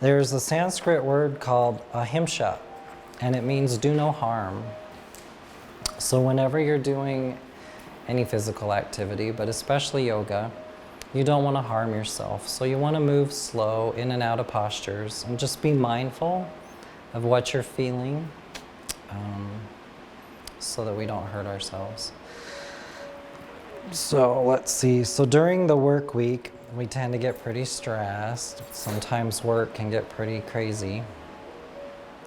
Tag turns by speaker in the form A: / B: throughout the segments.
A: There's a Sanskrit word called ahimsa, and it means do no harm. So whenever you're doing any physical activity, but especially yoga, you don't want to harm yourself. So you want to move slow in and out of postures and just be mindful of what you're feeling so that we don't hurt ourselves. So let's see. So during the work week, we tend to get pretty stressed. Sometimes work can get pretty crazy.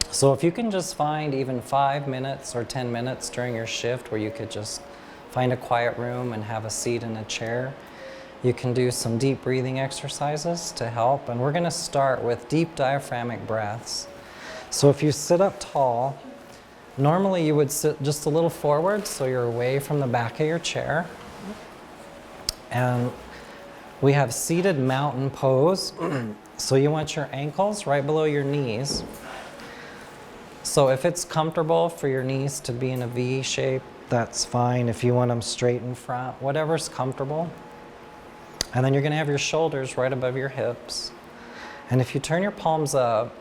A: So if you can just find even 5 minutes or 10 minutes during your shift where you could just find a quiet room and have a seat in a chair, you can do some deep breathing exercises to help. And we're going to start with deep diaphragmatic breaths. So if you sit up tall, normally you would sit just a little forward so you're away from the back of your chair. And we have seated mountain pose. So you want your ankles right below your knees. So if it's comfortable for your knees to be in a V shape, that's fine. If you want them straight in front, whatever's comfortable. And then you're going to have your shoulders right above your hips. And if you turn your palms up,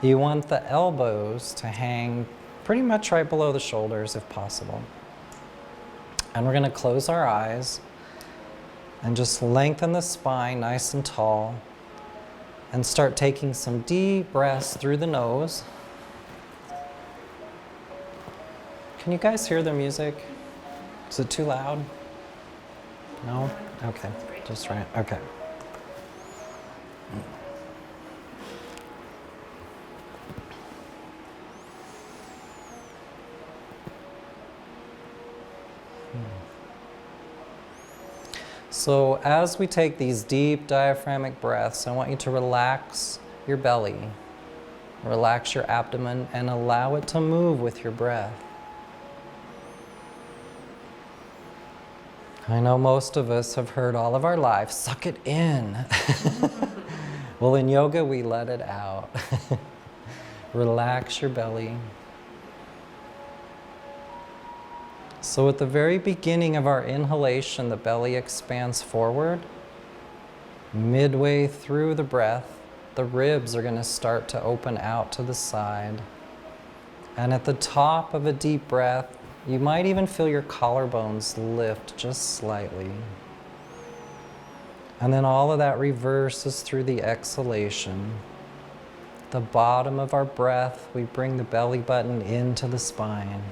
A: you want the elbows to hang pretty much right below the shoulders if possible. And we're going to close our eyes and just lengthen the spine nice and tall and start taking some deep breaths through the nose. Can you guys hear the music? Is it too loud? No? Okay, just right. Okay. So as we take these deep diaphragmatic breaths, I want you to relax your belly, relax your abdomen, and allow it to move with your breath. I know most of us have heard all of our lives, suck it in. Well, in yoga, we let it out. Relax your belly. So at the very beginning of our inhalation, the belly expands forward. Midway through the breath, the ribs are going to start to open out to the side. And at the top of a deep breath, you might even feel your collarbones lift just slightly. And then all of that reverses through the exhalation. At the bottom of our breath, we bring the belly button into the spine.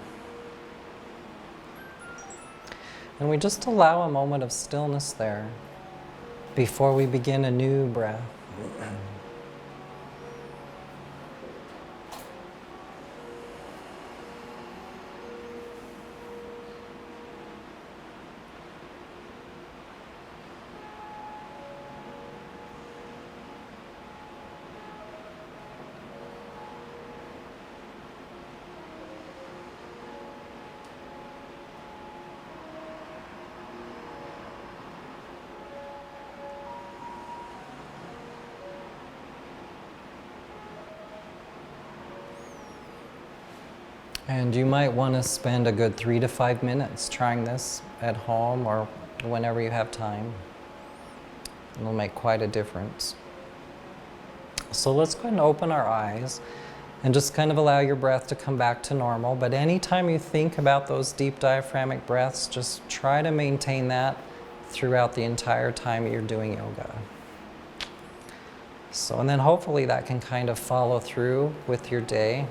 A: And we just allow a moment of stillness there before we begin a new breath. And you might want to spend a good 3 to 5 minutes trying this at home or whenever you have time. It'll make quite a difference. So let's go ahead and open our eyes and just kind of allow your breath to come back to normal. But anytime you think about those deep diaphragmatic breaths, just try to maintain that throughout the entire time you're doing yoga. So, and then hopefully that can kind of follow through with your day,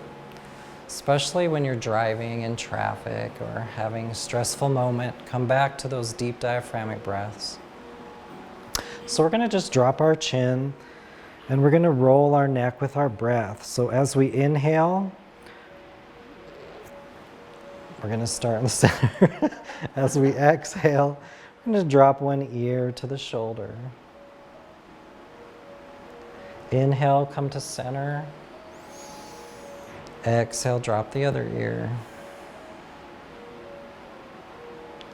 A: especially when you're driving in traffic or having a stressful moment. Come back to those deep diaphragmatic breaths. So we're going to just drop our chin and we're going to roll our neck with our breath. So as we inhale, we're going to start in the center. As we exhale, we're going to drop one ear to the shoulder. Inhale, come to center. Exhale, drop the other ear.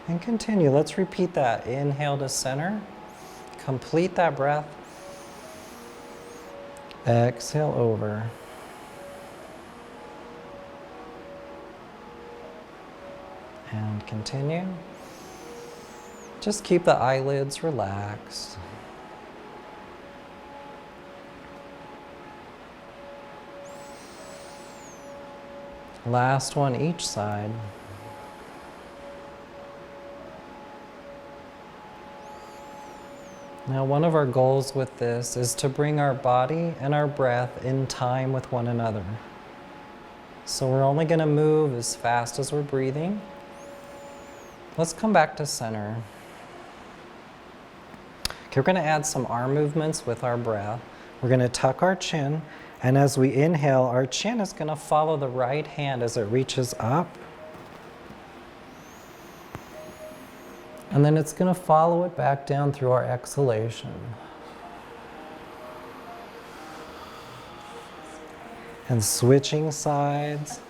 A: And continue. Let's repeat that. Inhale to center. Complete that breath. Exhale over. And continue. Just keep the eyelids relaxed. Last one each side. Now, one of our goals with this is to bring our body and our breath in time with one another. So we're only going to move as fast as we're breathing. Let's come back to center. Okay, we're going to add some arm movements with our breath. We're going to tuck our chin, and as we inhale, our chin is going to follow the right hand as it reaches up. And then it's going to follow it back down through our exhalation. And switching sides.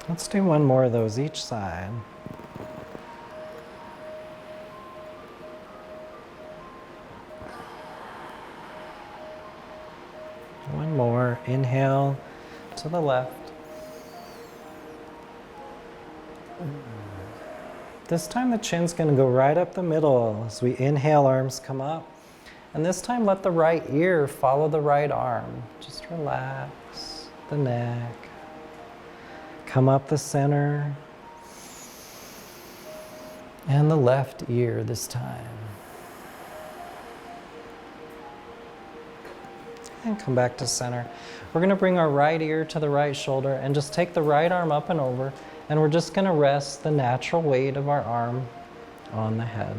A: Let's do one more of those each side. One more. Inhale to the left. This time the chin's going to go right up the middle as we inhale, arms come up. And this time let the right ear follow the right arm. Just relax the neck. Come up the center. And the left ear this time. And come back to center. We're going to bring our right ear to the right shoulder and just take the right arm up and over. And we're just going to rest the natural weight of our arm on the head.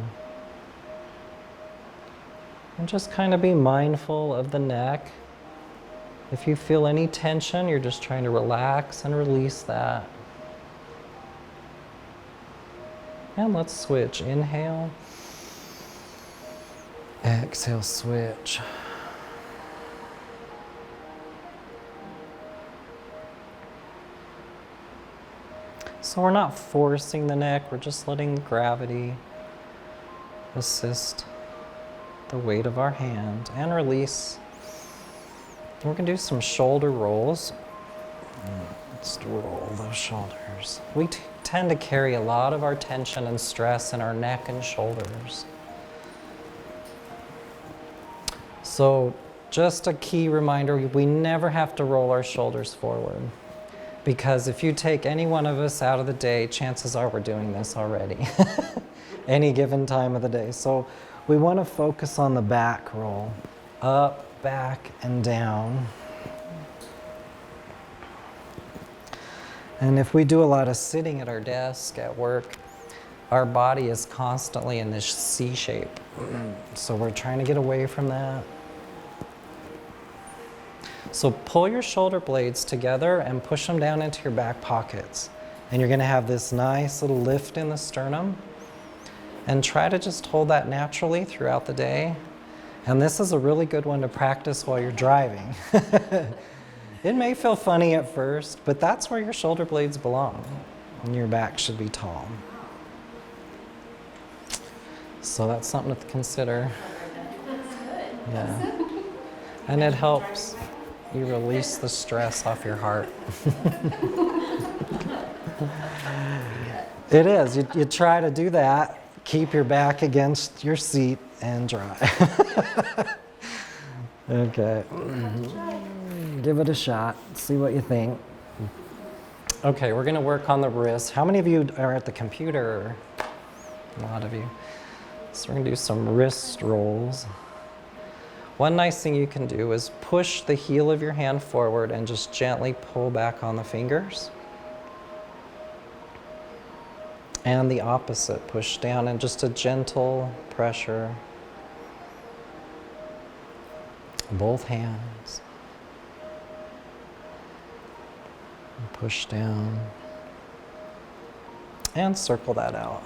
A: And just kind of be mindful of the neck. If you feel any tension, you're just trying to relax and release that. And let's switch. Inhale. Exhale, switch. So we're not forcing the neck, we're just letting gravity assist the weight of our hand and release. We're going to do some shoulder rolls. Let's roll those shoulders. We tend to carry a lot of our tension and stress in our neck and shoulders. So just a key reminder, we never have to roll our shoulders forward. Because if you take any one of us out of the day, chances are we're doing this already. Any given time of the day. So we want to focus on the back roll. Up, back, and down. And if we do a lot of sitting at our desk at work, our body is constantly in this C shape. So we're trying to get away from that. So pull your shoulder blades together and push them down into your back pockets. And you're going to have this nice little lift in the sternum. And try to just hold that naturally throughout the day. And this is a really good one to practice while you're driving. It may feel funny at first, but that's where your shoulder blades belong. And your back should be tall. So that's something to consider. Yeah. And it helps. You release the stress off your heart. It is. You try to do that. Keep your back against your seat and drive. Okay. Give it a shot. See what you think. Okay, we're going to work on the wrists. How many of you are at the computer? A lot of you. So we're going to do some wrist rolls. One nice thing you can do is push the heel of your hand forward and just gently pull back on the fingers. And the opposite, push down and just a gentle pressure. Both hands. And push down. And circle that out.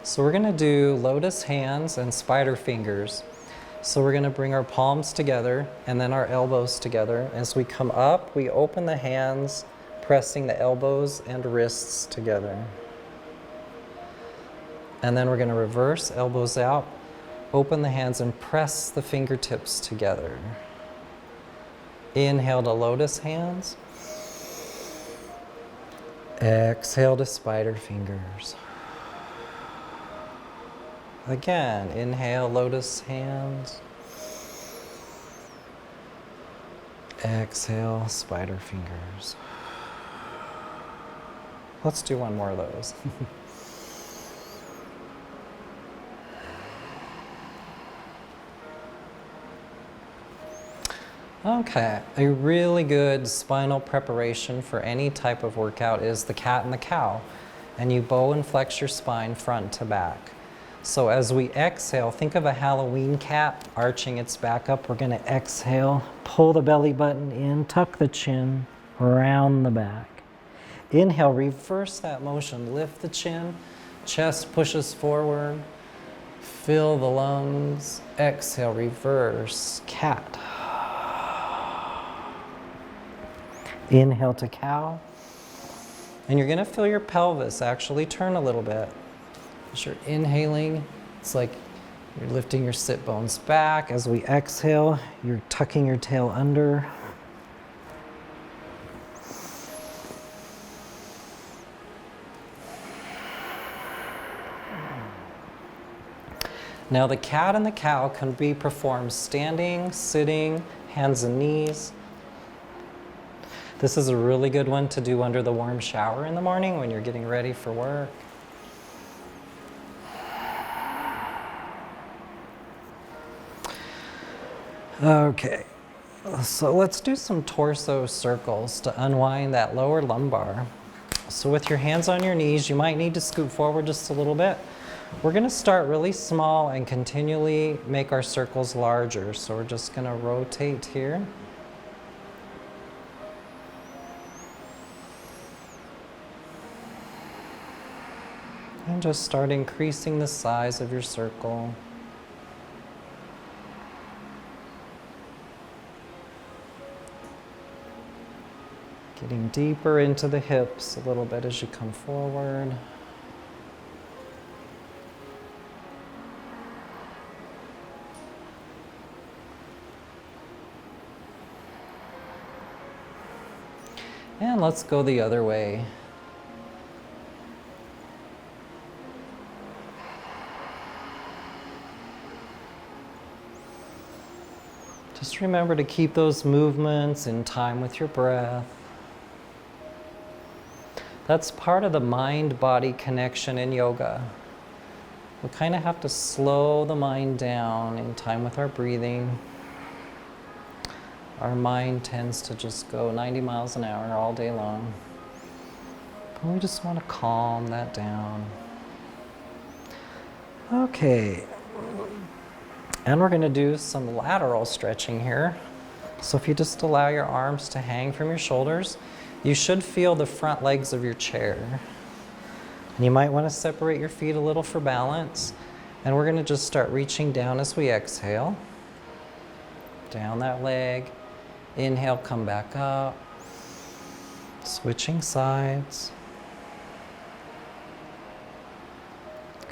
A: So we're going to do lotus hands and spider fingers. So we're going to bring our palms together and then our elbows together. As we come up, we open the hands, pressing the elbows and wrists together. And then we're going to reverse, elbows out, open the hands and press the fingertips together. Inhale to lotus hands. Exhale to spider fingers. Again, inhale, lotus hands. Exhale, spider fingers. Let's do one more of those. Okay, a really good spinal preparation for any type of workout is the cat and the cow. And you bow and flex your spine front to back. So as we exhale, think of a Halloween cat arching its back up. We're gonna exhale, pull the belly button in, tuck the chin, round the back. Inhale, reverse that motion, lift the chin, chest pushes forward, fill the lungs. Exhale, reverse, cat. Inhale to cow. And you're gonna feel your pelvis actually turn a little bit. As you're inhaling, it's like you're lifting your sit bones back. As we exhale, you're tucking your tail under. Now the cat and the cow can be performed standing, sitting, hands and knees. This is a really good one to do under the warm shower in the morning when you're getting ready for work. Okay, so let's do some torso circles to unwind that lower lumbar. So with your hands on your knees, you might need to scoot forward just a little bit. We're gonna start really small and continually make our circles larger. So we're just gonna rotate here. And just start increasing the size of your circle. Getting deeper into the hips a little bit as you come forward. And let's go the other way. Just remember to keep those movements in time with your breath. That's part of the mind-body connection in yoga. We kind of have to slow the mind down in time with our breathing. Our mind tends to just go 90 miles an hour all day long. But we just want to calm that down. Okay. And we're going to do some lateral stretching here. So if you just allow your arms to hang from your shoulders, you should feel the front legs of your chair. And you might want to separate your feet a little for balance. And we're going to just start reaching down as we exhale. Down that leg. Inhale, come back up. Switching sides.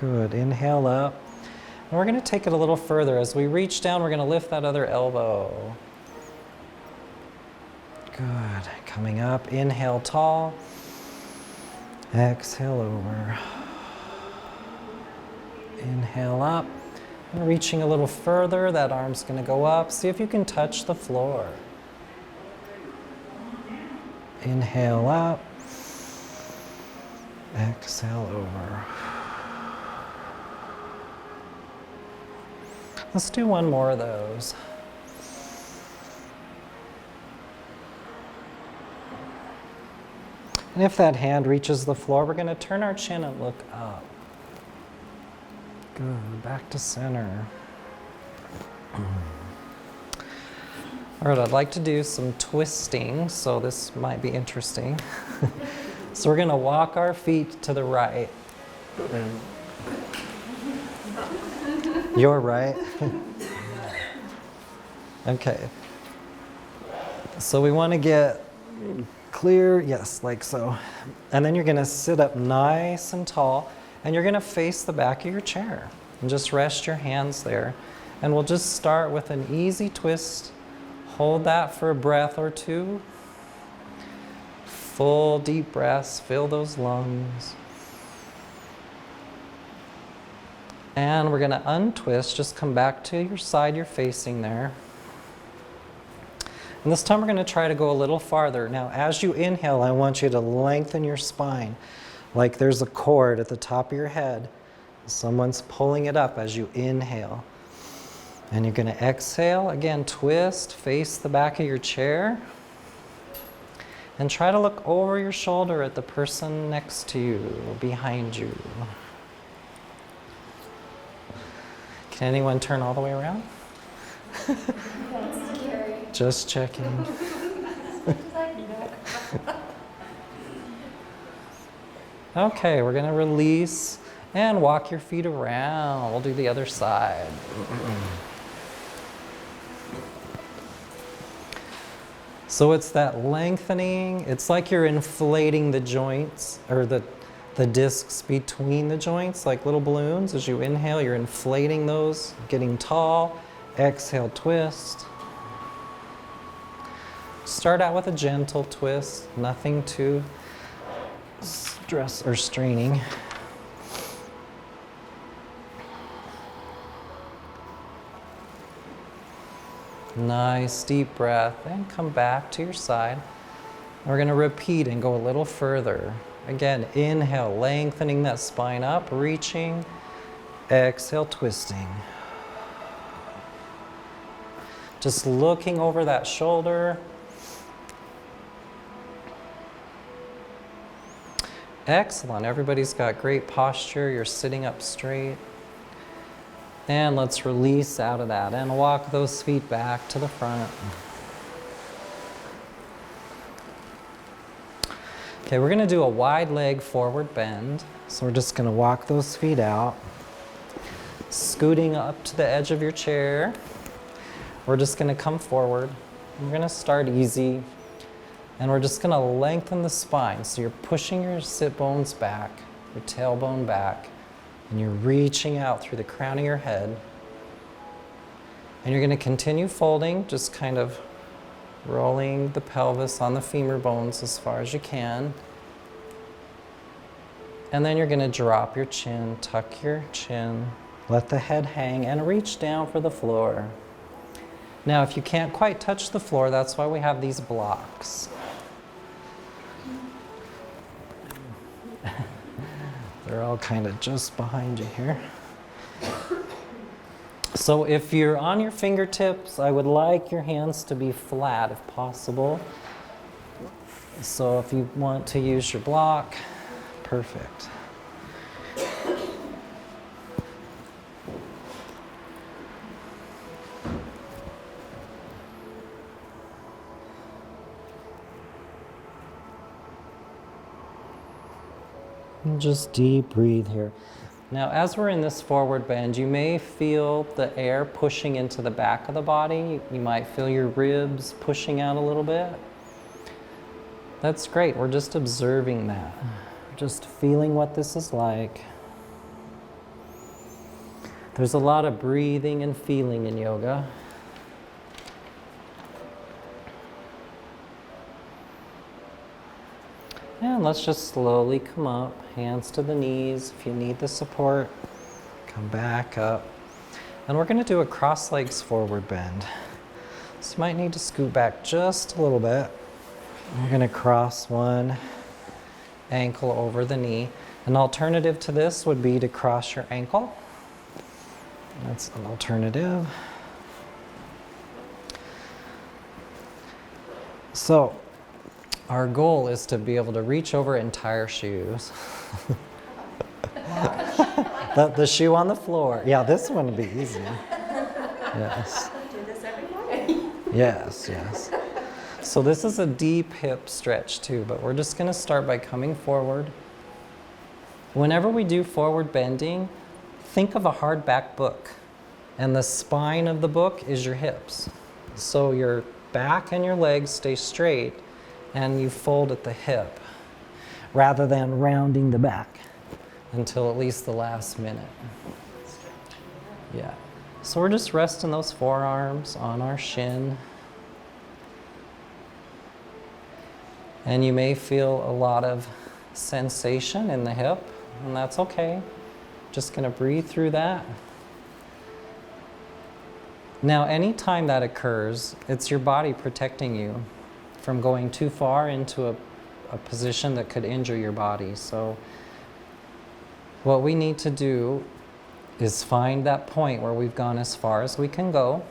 A: Good. Inhale up. And we're going to take it a little further. As we reach down, we're going to lift that other elbow. Good. Coming up, inhale tall. Exhale over. Inhale up. And reaching a little further, that arm's going to go up. See if you can touch the floor. Inhale up. Exhale over. Let's do one more of those. And if that hand reaches the floor, we're going to turn our chin and look up. Good. Back to center. All right, I'd like to do some twisting, so this might be interesting. So we're going to walk our feet to the right. You're right. Okay. So we want to get clear, yes, like so. And then you're going to sit up nice and tall, and you're going to face the back of your chair. And just rest your hands there. And we'll just start with an easy twist. Hold that for a breath or two. Full deep breaths, fill those lungs. And we're going to untwist. Just come back to your side you're facing there. And this time we're going to try to go a little farther. Now, as you inhale, I want you to lengthen your spine like there's a cord at the top of your head. Someone's pulling it up as you inhale. And you're going to exhale. Again, twist, face the back of your chair. And try to look over your shoulder at the person next to you, behind you. Can anyone turn all the way around?
B: That's scary.
A: Just checking. Okay, we're going to release and walk your feet around. We'll do the other side. So it's that lengthening. It's like you're inflating the joints or the discs between the joints like little balloons. As you inhale, you're inflating those, getting tall. Exhale, twist. Start out with a gentle twist, nothing too stress or straining. Nice deep breath, and come back to your side. We're going to repeat and go a little further. Again, inhale, lengthening that spine up, reaching. Exhale, twisting. Just looking over that shoulder. Excellent. Everybody's got great posture. You're sitting up straight. And let's release out of that and walk those feet back to the front. Okay, we're going to do a wide leg forward bend. So we're just going to walk those feet out, scooting up to the edge of your chair. We're just going to come forward. We're going to start easy. And we're just going to lengthen the spine. So you're pushing your sit bones back, your tailbone back. And you're reaching out through the crown of your head. And you're going to continue folding, just kind of rolling the pelvis on the femur bones as far as you can. And then you're going to drop your chin, tuck your chin, let the head hang, and reach down for the floor. Now, if you can't quite touch the floor, that's why we have these blocks. They're all kind of just behind you here. So if you're on your fingertips, I would like your hands to be flat if possible. So if you want to use your block, perfect. And just deep breathe here. Now, as we're in this forward bend, you may feel the air pushing into the back of the body. You might feel your ribs pushing out a little bit. That's great. We're just observing that. Just feeling what this is like. There's a lot of breathing and feeling in yoga. And let's just slowly come up, hands to the knees. If you need the support, come back up. And we're going to do a cross legs forward bend. So you might need to scoot back just a little bit. We're going to cross one ankle over the knee. An alternative to this would be to cross your ankle. That's an alternative. So, our goal is to be able to reach over and tie our shoes. the shoe on the floor. Yeah, this one would be easy. Yes.
B: Do this every morning.
A: Yes, yes. So this is a deep hip stretch too, but we're just going to start by coming forward. Whenever we do forward bending, think of a hardback book, and the spine of the book is your hips. So your back and your legs stay straight, and you fold at the hip rather than rounding the back until at least the last minute. Yeah. So we're just resting those forearms on our shin. And you may feel a lot of sensation in the hip, and that's okay. Just going to breathe through that. Now, anytime that occurs, it's your body protecting you from going too far into a position that could injure your body. So what we need to do is find that point where we've gone as far as we can go,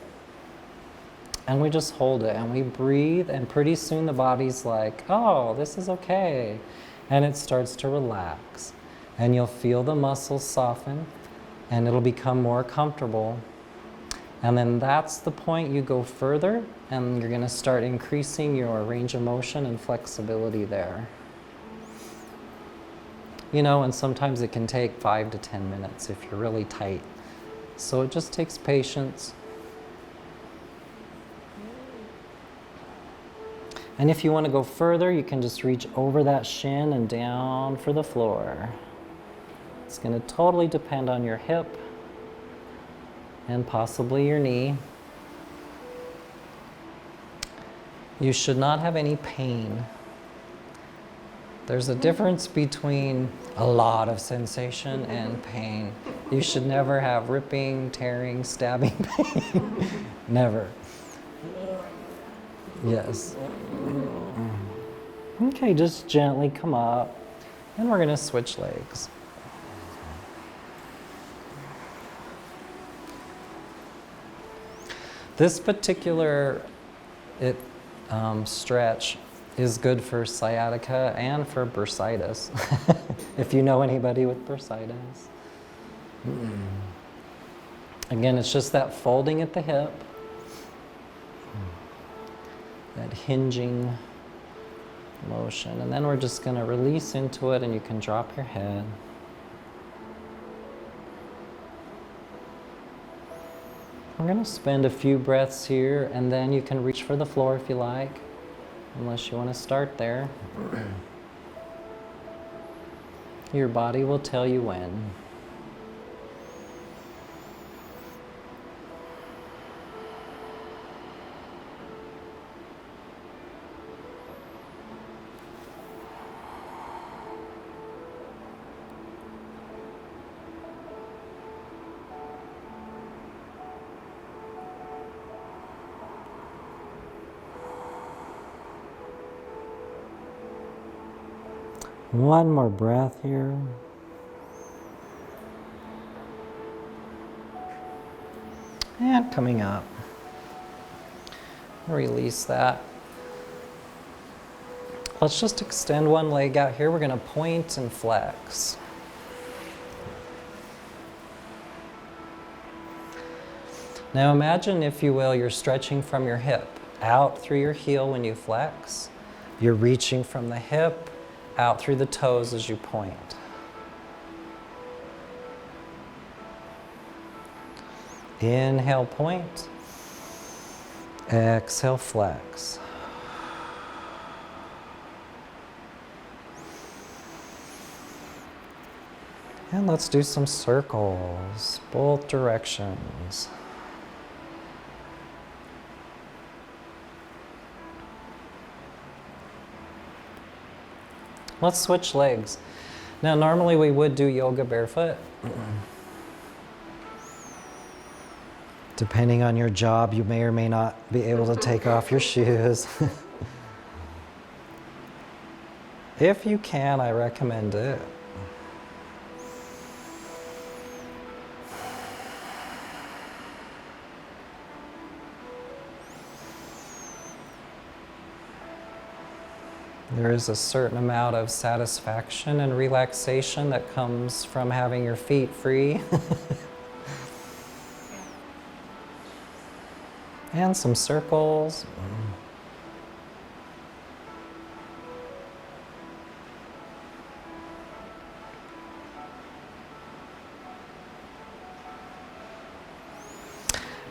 A: and we just hold it and we breathe, and pretty soon the body's like, oh, this is okay. And it starts to relax. And you'll feel the muscles soften, and it'll become more comfortable. And then that's the point you go further, and you're going to start increasing your range of motion and flexibility there. You know, and sometimes it can take 5 to 10 minutes if you're really tight. So it just takes patience. And if you want to go further, you can just reach over that shin and down for the floor. It's going to totally depend on your hip and possibly your knee. You should not have any pain. There's a difference between a lot of sensation and pain. You should never have ripping, tearing, stabbing pain. Never. Yes. Okay, just gently come up, and we're going to switch legs. This particular stretch is good for sciatica and for bursitis, if you know anybody with bursitis. Again, it's just that folding at the hip, that hinging motion. And then we're just going to release into it, and you can drop your head. We're going to spend a few breaths here, and then you can reach for the floor if you like, unless you want to start there. Your body will tell you when. One more breath here. And coming up. Release that. Let's just extend one leg out here. We're going to point and flex. Now imagine, if you will, you're stretching from your hip out through your heel when you flex. You're reaching from the hip out through the toes as you point. Inhale, point. Exhale, flex. And let's do some circles, both directions. Let's switch legs. Now, normally we would do yoga barefoot. Depending on your job, you may or may not be able to take off your shoes. If you can, I recommend it. There is a certain amount of satisfaction and relaxation that comes from having your feet free. And some circles.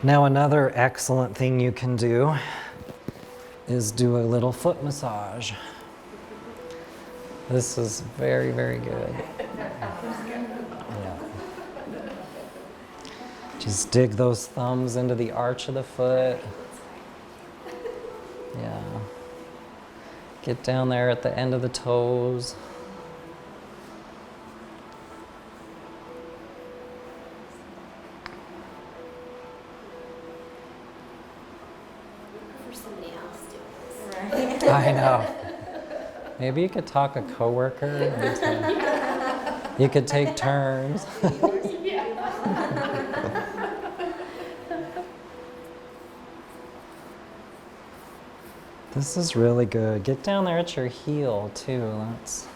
A: Now, another excellent thing you can do is do a little foot massage. This is very, very good. Yeah. Just dig those thumbs into the arch of the foot. Yeah. Get down there at the end of the toes. I know. Maybe you could talk a coworker. You could take turns. This is really good. Get down there at your heel too. Let's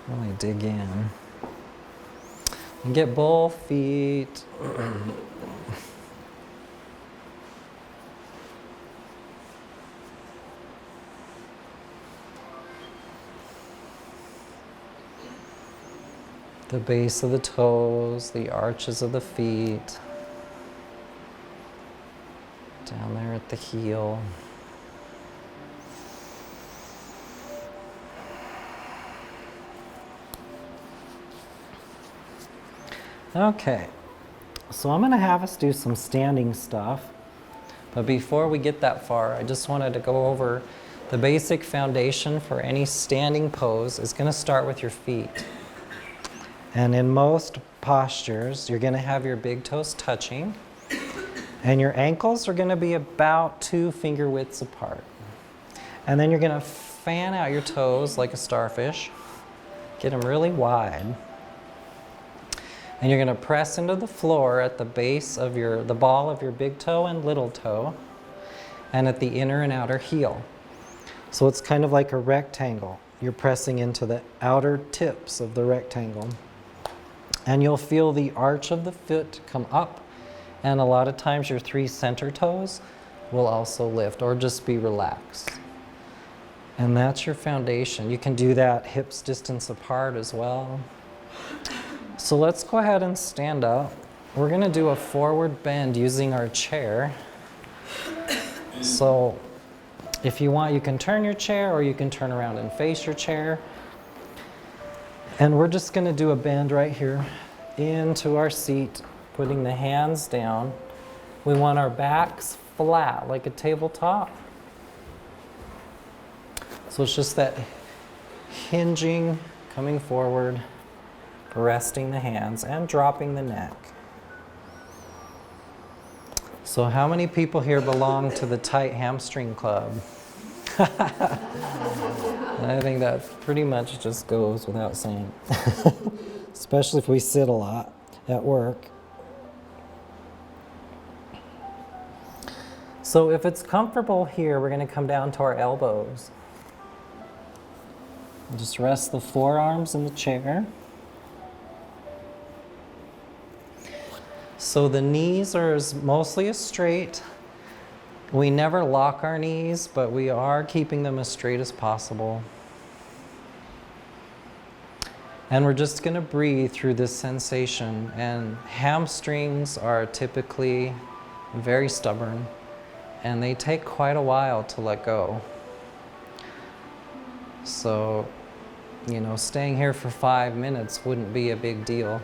A: really dig in. And get both feet. The base of the toes, the arches of the feet. Down there at the heel. Okay, so I'm going to have us do some standing stuff. But before we get that far, I just wanted to go over the basic foundation for any standing pose is going to start with your feet. And in most postures, you're going to have your big toes touching. And your ankles are going to be about 2 finger widths apart. And then you're going to fan out your toes like a starfish. Get them really wide. And you're going to press into the floor at the base of the ball of your big toe and little toe, and at the inner and outer heel. So it's kind of like a rectangle. You're pressing into the outer tips of the rectangle. And you'll feel the arch of the foot come up. And a lot of times your 3 center toes will also lift or just be relaxed. And that's your foundation. You can do that hips distance apart as well. So let's go ahead and stand up. We're going to do a forward bend using our chair. So if you want, you can turn your chair or you can turn around and face your chair. And we're just going to do a bend right here into our seat, putting the hands down. We want our backs flat like a tabletop. So it's just that hinging, coming forward, resting the hands, and dropping the neck. So how many people here belong to the tight hamstring club? I think that pretty much just goes without saying. Especially if we sit a lot at work. So if it's comfortable here, we're going to come down to our elbows. Just rest the forearms in the chair. So the knees are mostly as straight. We never lock our knees, but we are keeping them as straight as possible. And we're just going to breathe through this sensation. And hamstrings are typically very stubborn, and they take quite a while to let go. So, staying here for 5 minutes wouldn't be a big deal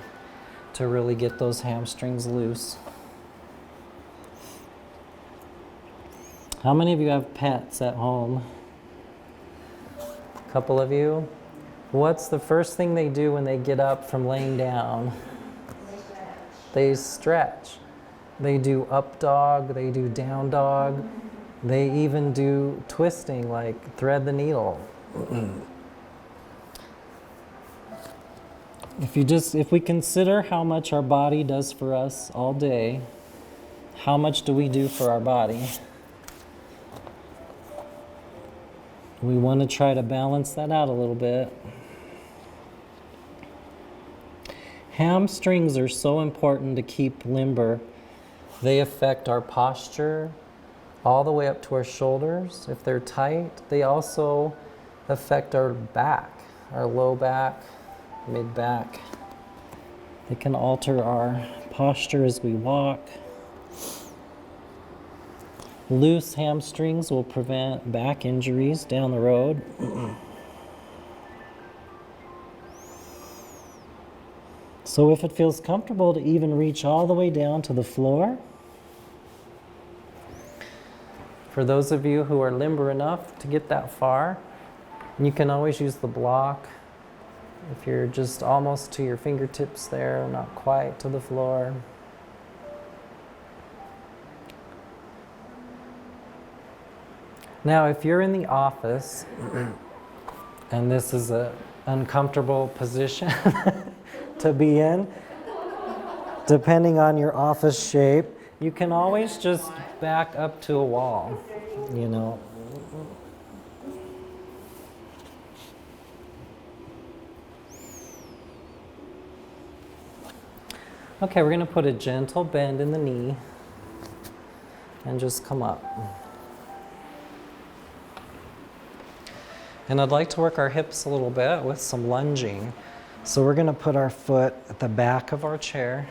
A: to really get those hamstrings loose. How many of you have pets at home? A couple of you? What's the first thing they do when they get up from laying down? They stretch. They do up dog, they do down dog. They even do twisting, like thread the needle. If we consider how much our body does for us all day, how much do we do for our body? We want to try to balance that out a little bit. Hamstrings are so important to keep limber. They affect our posture all the way up to our shoulders. If they're tight, they also affect our back, our low back, mid back. They can alter our posture as we walk. Loose hamstrings will prevent back injuries down the road. So if it feels comfortable to even reach all the way down to the floor, for those of you who are limber enough to get that far, you can always use the block. If you're just almost to your fingertips there, not quite to the floor. Now, if you're in the office and this is an uncomfortable position to be in, depending on your office shape, you can always just back up to a wall, you know. Okay, we're going to put a gentle bend in the knee and just come up. And I'd like to work our hips a little bit with some lunging. So we're going to put our foot at the back of our chair.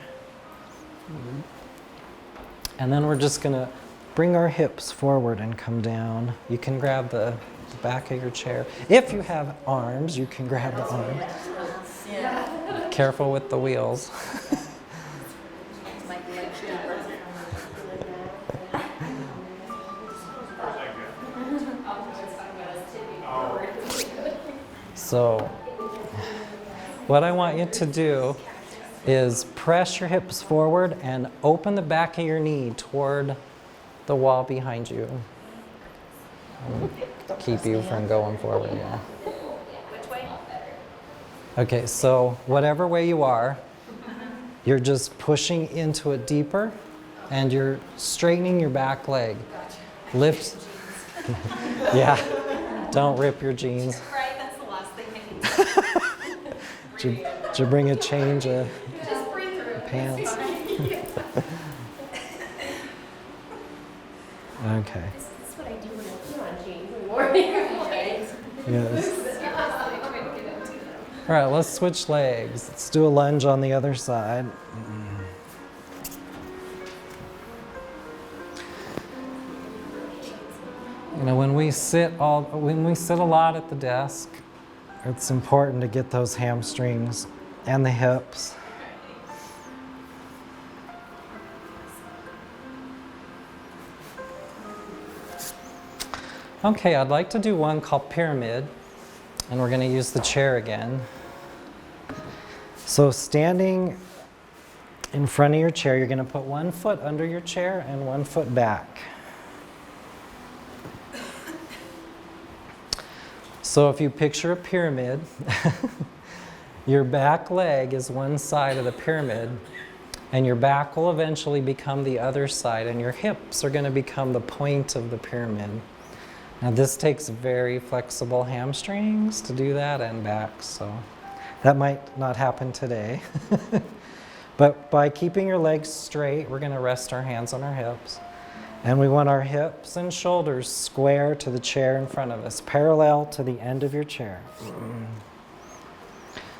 A: And then we're just going to bring our hips forward and come down. You can grab the back of your chair. If you have arms, you can grab the arms. Careful with the wheels. So what I want you to do is press your hips forward and open the back of your knee toward the wall behind you. Keep you from going forward, yeah.
B: Which way?
A: Okay, so whatever way you are, you're just pushing into it deeper and you're straightening your back leg. Lift. Yeah, don't rip your jeans.
B: Right, that's the last thing I need to do.
A: Did you bring a change of
B: Just breathe through it.
A: pants? Okay.
B: This is what I do when I put on jeans in the morning.
A: Yes. All right, let's switch legs. Let's do a lunge on the other side. You know, when we sit a lot at the desk, it's important to get those hamstrings and the hips. Okay, I'd like to do one called pyramid, and we're going to use the chair again. So standing in front of your chair, you're going to put one foot under your chair and one foot back. So if you picture a pyramid, your back leg is one side of the pyramid, and your back will eventually become the other side, and your hips are going to become the point of the pyramid. Now this takes very flexible hamstrings to do that and back, so that might not happen today. But by keeping your legs straight, we're going to rest our hands on our hips. And we want our hips and shoulders square to the chair in front of us, parallel to the end of your chair.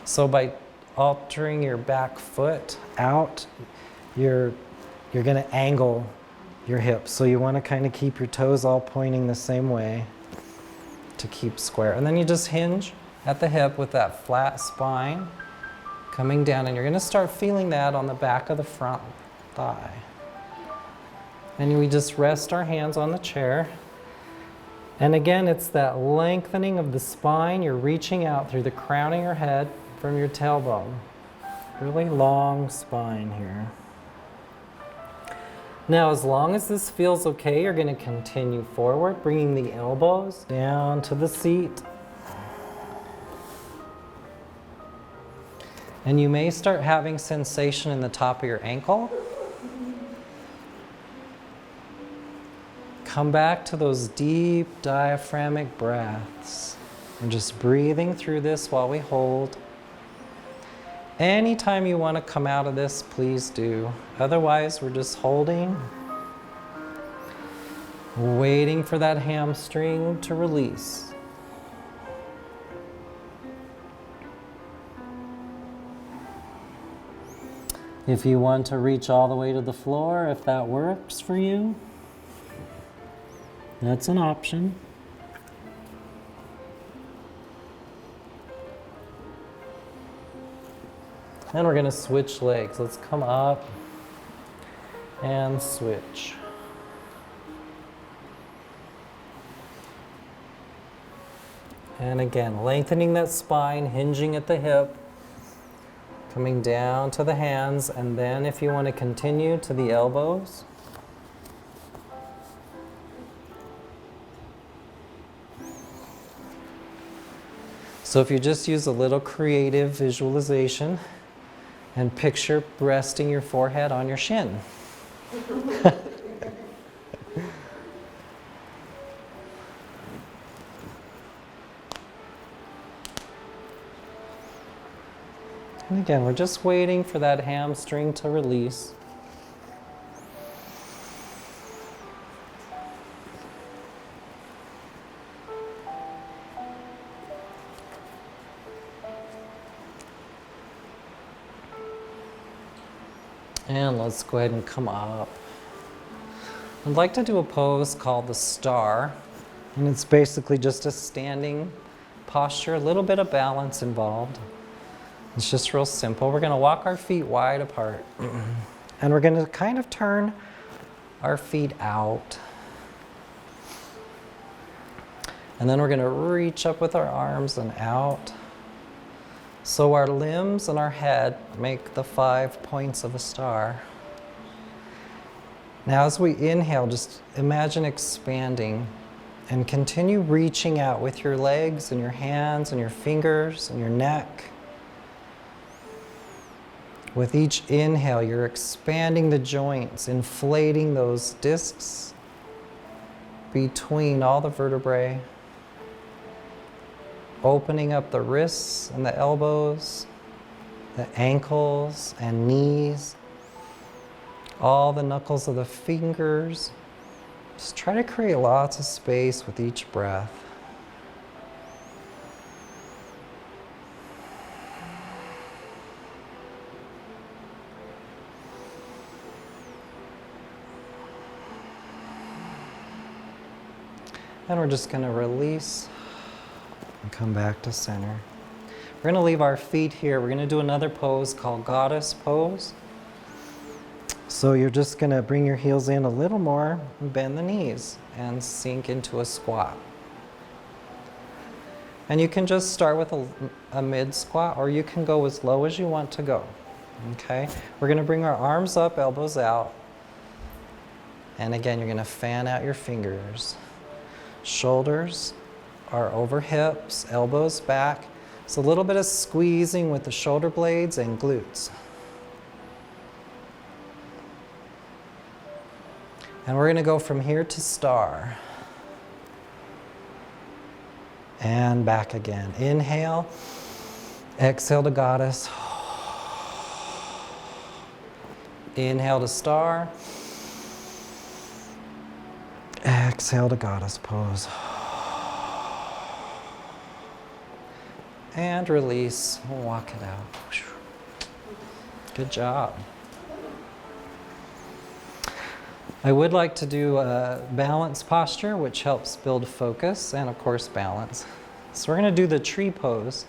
A: So by altering your back foot out, you're going to angle your hips. So you want to kind of keep your toes all pointing the same way to keep square. And then you just hinge at the hip with that flat spine coming down, and you're going to start feeling that on the back of the front thigh. And we just rest our hands on the chair. And again, it's that lengthening of the spine. You're reaching out through the crown of your head from your tailbone. Really long spine here. Now, as long as this feels okay, you're going to continue forward, bringing the elbows down to the seat. And you may start having sensation in the top of your ankle. Come back to those deep diaphragmatic breaths. And just breathing through this while we hold. Anytime you want to come out of this, please do. Otherwise, we're just holding, waiting for that hamstring to release. If you want to reach all the way to the floor, if that works for you, that's an option. Then we're going to switch legs. Let's come up and switch. And again, lengthening that spine, hinging at the hip, coming down to the hands, and then if you want to continue to the elbows. So if you just use a little creative visualization and picture resting your forehead on your shin. And again, we're just waiting for that hamstring to release. And let's go ahead and come up. I'd like to do a pose called the star. And it's basically just a standing posture, a little bit of balance involved. It's just real simple. We're going to walk our feet wide apart. And we're going to kind of turn our feet out. And then we're going to reach up with our arms and out. So our limbs and our head make the 5 points of a star. Now as we inhale, just imagine expanding and continue reaching out with your legs and your hands and your fingers and your neck. With each inhale, you're expanding the joints, inflating those discs between all the vertebrae, opening up the wrists and the elbows, the ankles and knees, all the knuckles of the fingers. Just try to create lots of space with each breath. And we're just going to release and come back to center. We're going to leave our feet here. We're going to do another pose called Goddess Pose. So you're just going to bring your heels in a little more, and bend the knees, and sink into a squat. And you can just start with a mid squat, or you can go as low as you want to go. Okay? We're going to bring our arms up, elbows out. And again, you're going to fan out your fingers. Shoulders are over hips, elbows back. It's a little bit of squeezing with the shoulder blades and glutes. And we're going to go from here to star. And back again. Inhale. Exhale to goddess. Inhale to star. Exhale to goddess pose. And release. Walk it out. Good job. I would like to do a balance posture, which helps build focus and, of course, balance. So we're going to do the tree pose.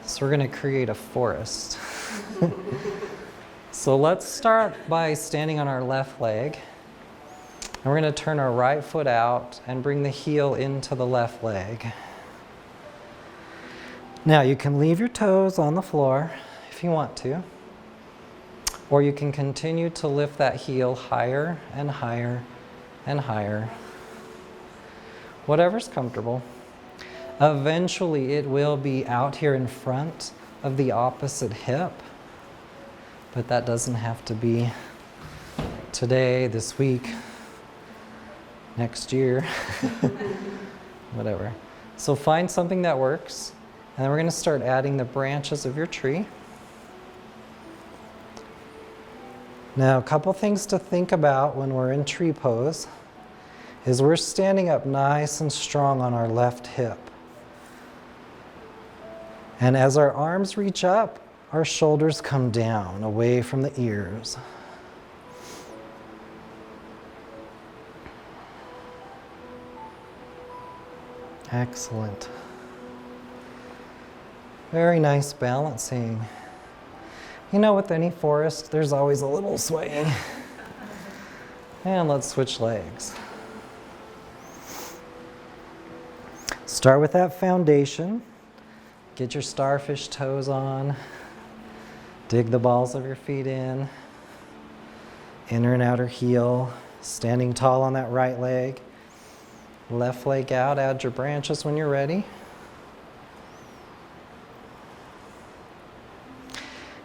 A: So we're going to create a forest. So let's start by standing on our left leg. And we're going to turn our right foot out and bring the heel into the left leg. Now you can leave your toes on the floor if you want to. Or you can continue to lift that heel higher and higher and higher. Whatever's comfortable. Eventually it will be out here in front of the opposite hip. But that doesn't have to be today, this week, next year, whatever. So find something that works. And then we're going to start adding the branches of your tree. Now, a couple things to think about when we're in tree pose is we're standing up nice and strong on our left hip. And as our arms reach up, our shoulders come down away from the ears. Excellent. Very nice balancing. You know, with any forest, there's always a little swaying. And let's switch legs. Start with that foundation. Get your starfish toes on. Dig the balls of your feet in. Inner and outer heel. Standing tall on that right leg. Left leg out. Add your branches when you're ready.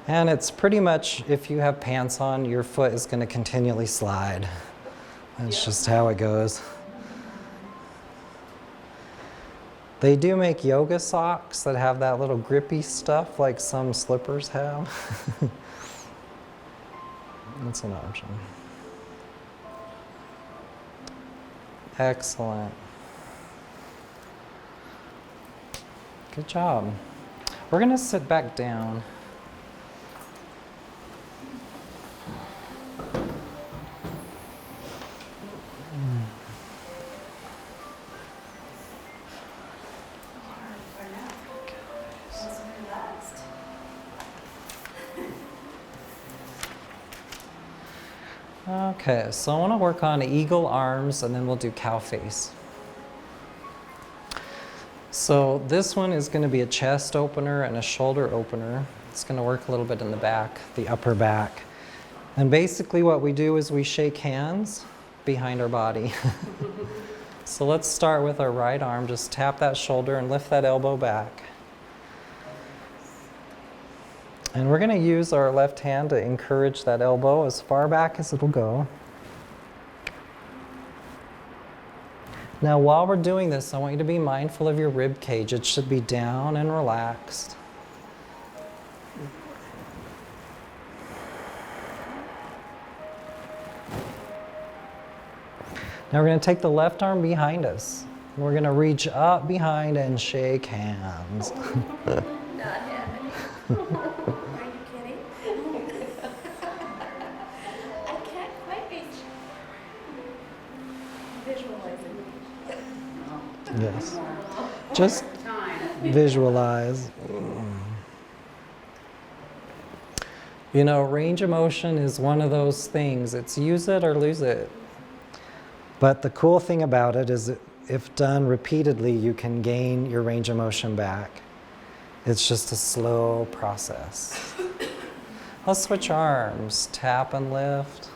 A: And it's pretty much, if you have pants on, your foot is going to continually slide. That's just how it goes. They do make yoga socks that have that little grippy stuff like some slippers have. That's an option. Excellent. Good job. We're going to sit back down. Okay, so I want to work on eagle arms and then we'll do cow face. So this one is going to be a chest opener and a shoulder opener. It's going to work a little bit in the back, the upper back. And basically what we do is we shake hands behind our body. So let's start with our right arm. Just tap that shoulder and lift that elbow back. And we're going to use our left hand to encourage that elbow as far back as it'll go. Now, while we're doing this, I want you to be mindful of your rib cage. It should be down and relaxed. Now we're going to take the left arm behind us. We're going to reach up behind and shake hands.
B: Not happening. Are you kidding? I can't quite reach. Visualizing.
A: Yes. Just visualize. You know, range of motion is one of those things. It's use it or lose it. But the cool thing about it is that if done repeatedly, you can gain your range of motion back. It's just a slow process. Let's switch arms. Tap and lift.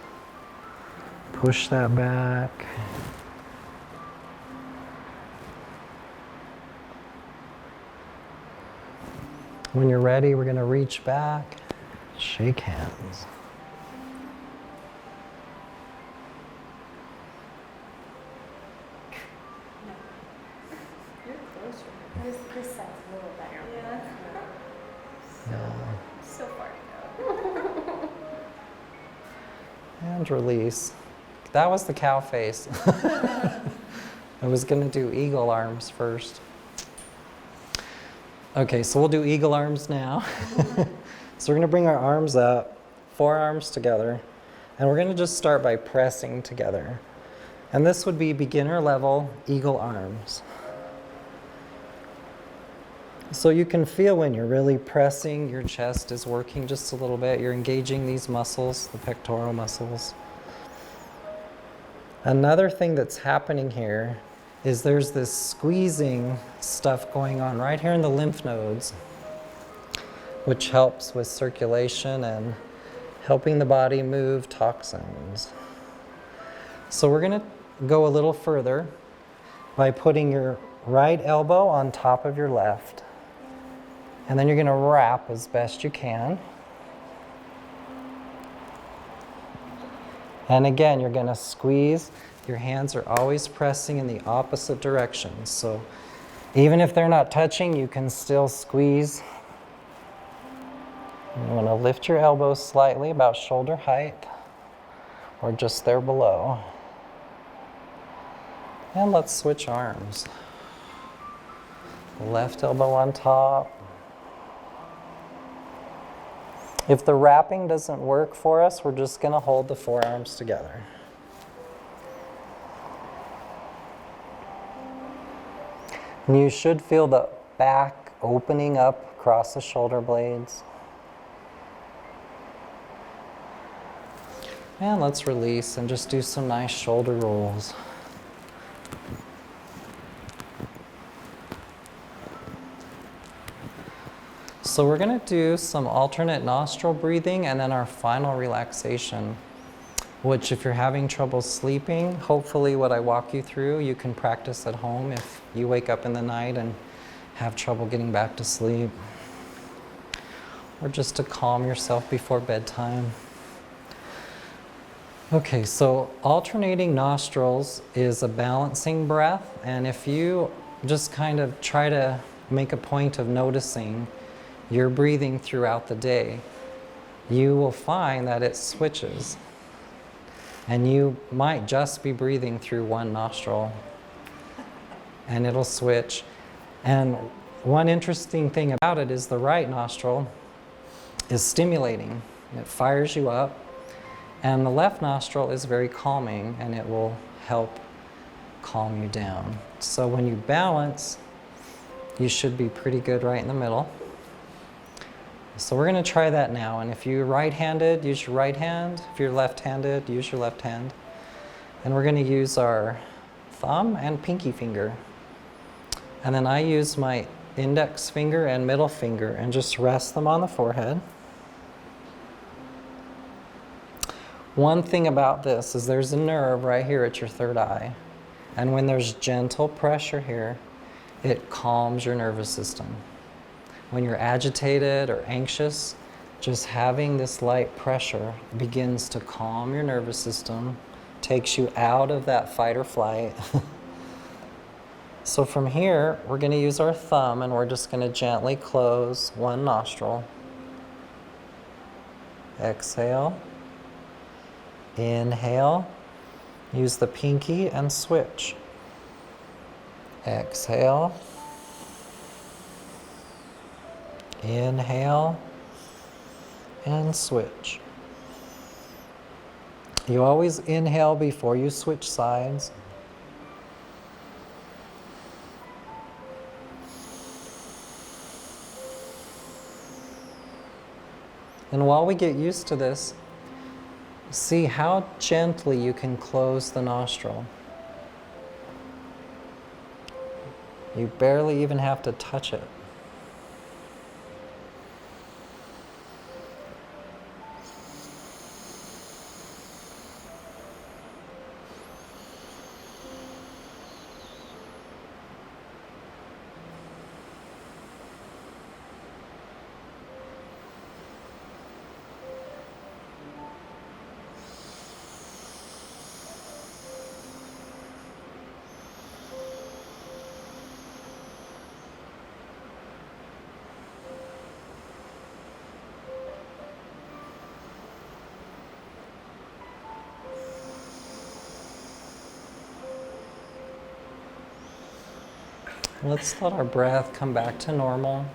A: Push that back. When you're ready, we're going to reach back, shake hands.
B: You're closer. This side's a little better. Yeah. So far to go.
A: And release. That was the cow face. I was going to do eagle arms first. Okay, so we'll do eagle arms now. So we're going to bring our arms up, forearms together, and we're going to just start by pressing together. And this would be beginner level eagle arms. So you can feel when you're really pressing, your chest is working just a little bit. You're engaging these muscles, the pectoral muscles. Another thing that's happening here is there's this squeezing stuff going on right here in the lymph nodes, which helps with circulation and helping the body move toxins. So we're going to go a little further by putting your right elbow on top of your left. And then you're going to wrap as best you can. And again, you're going to squeeze. Your hands are always pressing in the opposite direction. So even if they're not touching, you can still squeeze. You want to lift your elbows slightly, about shoulder height, or just there below. And let's switch arms. Left elbow on top. If the wrapping doesn't work for us, we're just going to hold the forearms together. And you should feel the back opening up across the shoulder blades. And let's release and just do some nice shoulder rolls. So we're going to do some alternate nostril breathing and then our final relaxation, which if you're having trouble sleeping, hopefully what I walk you through, you can practice at home if you wake up in the night and have trouble getting back to sleep. or just to calm yourself before bedtime. Okay, so alternating nostrils is a balancing breath, and if you just kind of try to make a point of noticing your breathing throughout the day, you will find that it switches. And you might just be breathing through one nostril, and it'll switch. And one interesting thing about it is the right nostril is stimulating. It fires you up. And the left nostril is very calming, and it will help calm you down. So when you balance, you should be pretty good right in the middle. So we're going to try that now. And if you're right-handed, use your right hand. If you're left-handed, use your left hand. And we're going to use our thumb and pinky finger. And then I use my index finger and middle finger and just rest them on the forehead. One thing about this is there's a nerve right here at your third eye. And when there's gentle pressure here, it calms your nervous system. When you're agitated or anxious, just having this light pressure begins to calm your nervous system, takes you out of that fight or flight. So from here, we're going to use our thumb, and we're just going to gently close one nostril. Exhale. Inhale. Use the pinky and switch. Exhale. Inhale. And switch. You always inhale before you switch sides. And while we get used to this, see how gently you can close the nostril. You barely even have to touch it. Let's let our breath come back to normal.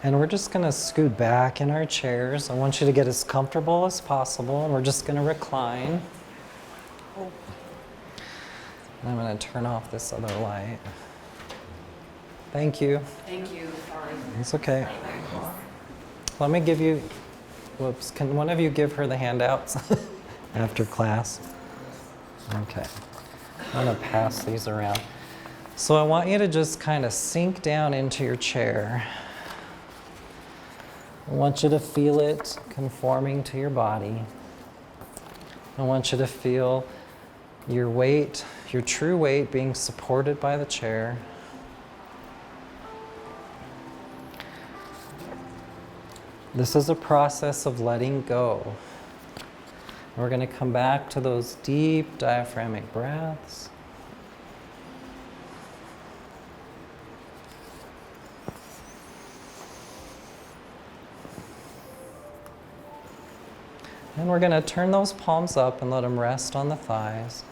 A: And we're just going to scoot back in our chairs. I want you to get as comfortable as possible, and we're just going to recline. And I'm going to turn off this other light. Thank you.
B: Thank you. Sorry.
A: It's okay. Let me give you, whoops, can one of you give her the handouts after class? Okay. I'm going to pass these around. So I want you to just kind of sink down into your chair. I want you to feel it conforming to your body. I want you to feel your weight, your true weight being supported by the chair. This is a process of letting go. We're going to come back to those deep diaphragmatic breaths. And we're going to turn those palms up and let them rest on the thighs.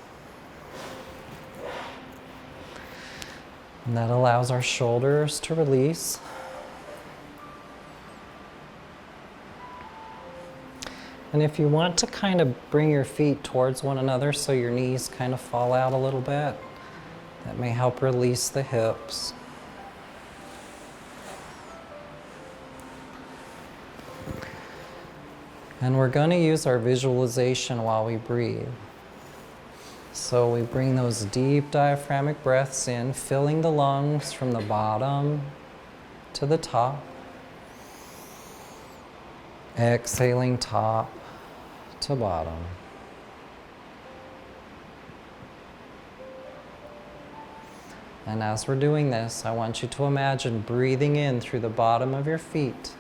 A: And that allows our shoulders to release. And if you want to kind of bring your feet towards one another so your knees kind of fall out a little bit, that may help release the hips. And we're going to use our visualization while we breathe. So we bring those deep diaphragmatic breaths in, filling the lungs from the bottom to the top. Exhaling top to bottom. And as we're doing this, I want you to imagine breathing in through the bottom of your feet.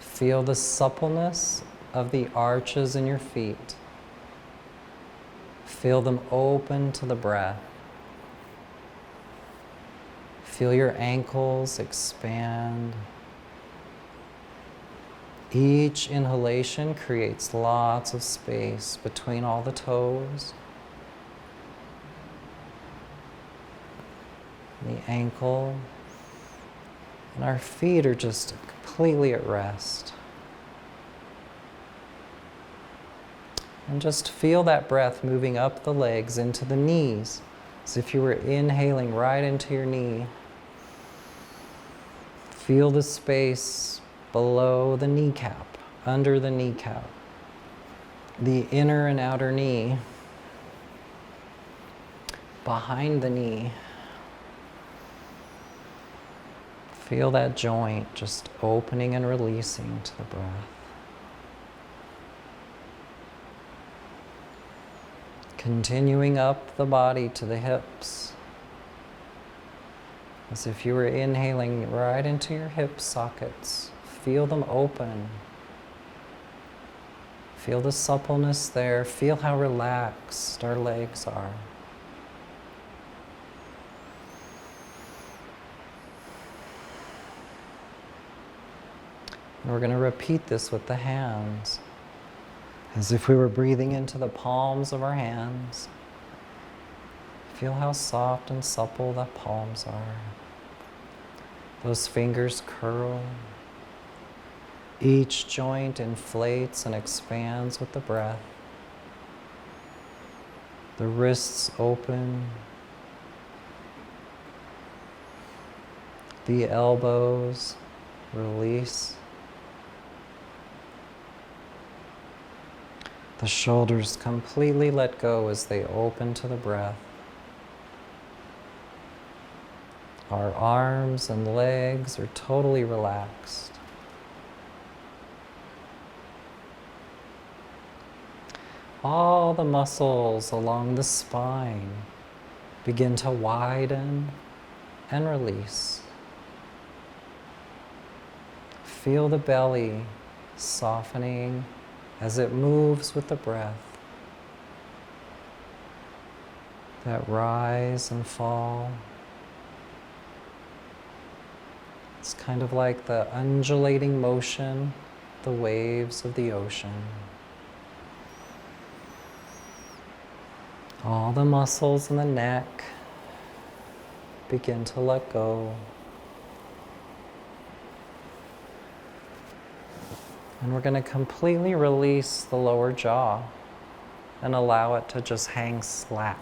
A: Feel the suppleness of the arches in your feet. Feel them open to the breath. Feel your ankles expand. Each inhalation creates lots of space between all the toes, the ankle, and our feet are just completely at rest. And just feel that breath moving up the legs into the knees, as if you were inhaling right into your knee. Feel the space below the kneecap, under the kneecap, the inner and outer knee, behind the knee. Feel that joint just opening and releasing to the breath. Continuing up the body to the hips, as if you were inhaling right into your hip sockets. Feel them open. Feel the suppleness there. Feel how relaxed our legs are. And we're going to repeat this with the hands, as if we were breathing into the palms of our hands. Feel how soft and supple the palms are. Those fingers curl. Each joint inflates and expands with the breath. The wrists open. The elbows release. The shoulders completely let go as they open to the breath. Our arms and legs are totally relaxed. All the muscles along the spine begin to widen and release. Feel the belly softening as it moves with the breath. That rise and fall. It's kind of like the undulating motion, the waves of the ocean. All the muscles in the neck begin to let go. And we're going to completely release the lower jaw and allow it to just hang slack.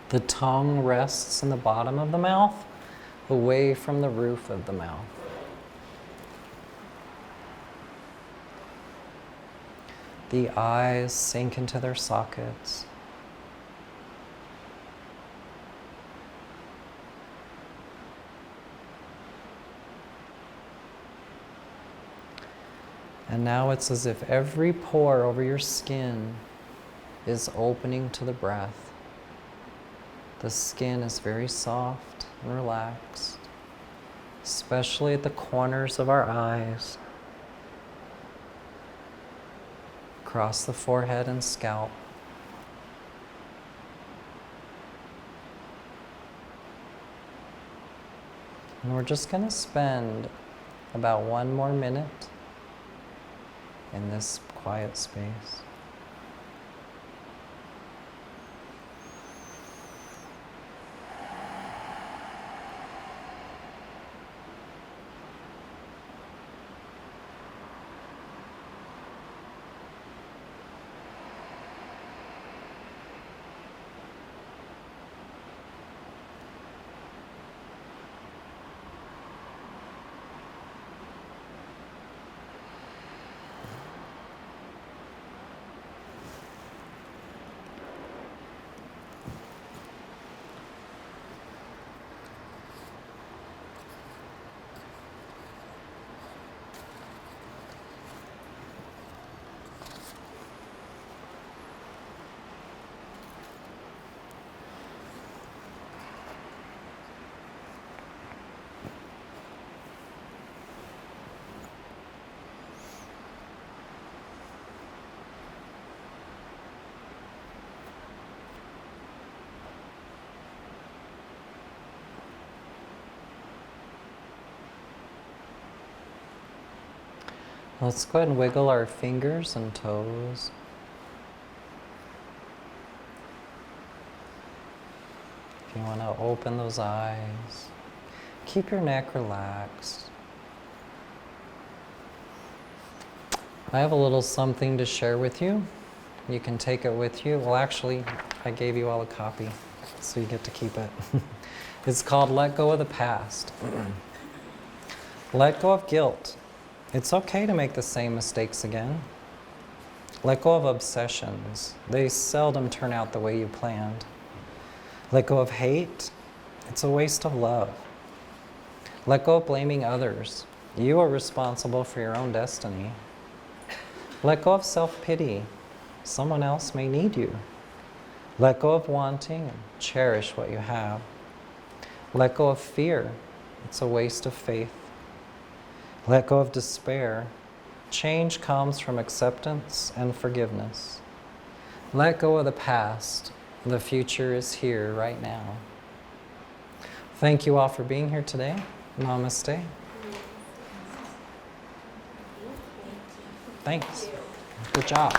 A: The tongue rests in the bottom of the mouth, away from the roof of the mouth. The eyes sink into their sockets. And now it's as if every pore over your skin is opening to the breath. The skin is very soft and relaxed, especially at the corners of our eyes, across the forehead and scalp. And we're just going to spend about 1 more minute in this quiet space. Let's go ahead and wiggle our fingers and toes. If you want to open those eyes, keep your neck relaxed. I have a little something to share with you. You can take it with you. Well, actually, I gave you all a copy, so you get to keep it. It's called Let Go of the Past. Let go of guilt. It's okay to make the same mistakes again. Let go of obsessions. They seldom turn out the way you planned. Let go of hate. It's a waste of love. Let go of blaming others. You are responsible for your own destiny. Let go of self-pity. Someone else may need you. Let go of wanting and cherish what you have. Let go of fear. It's a waste of faith. Let go of despair. Change comes from acceptance and forgiveness. Let go of the past. The future is here right now. Thank you all for being here today. Namaste. Thanks. Good job.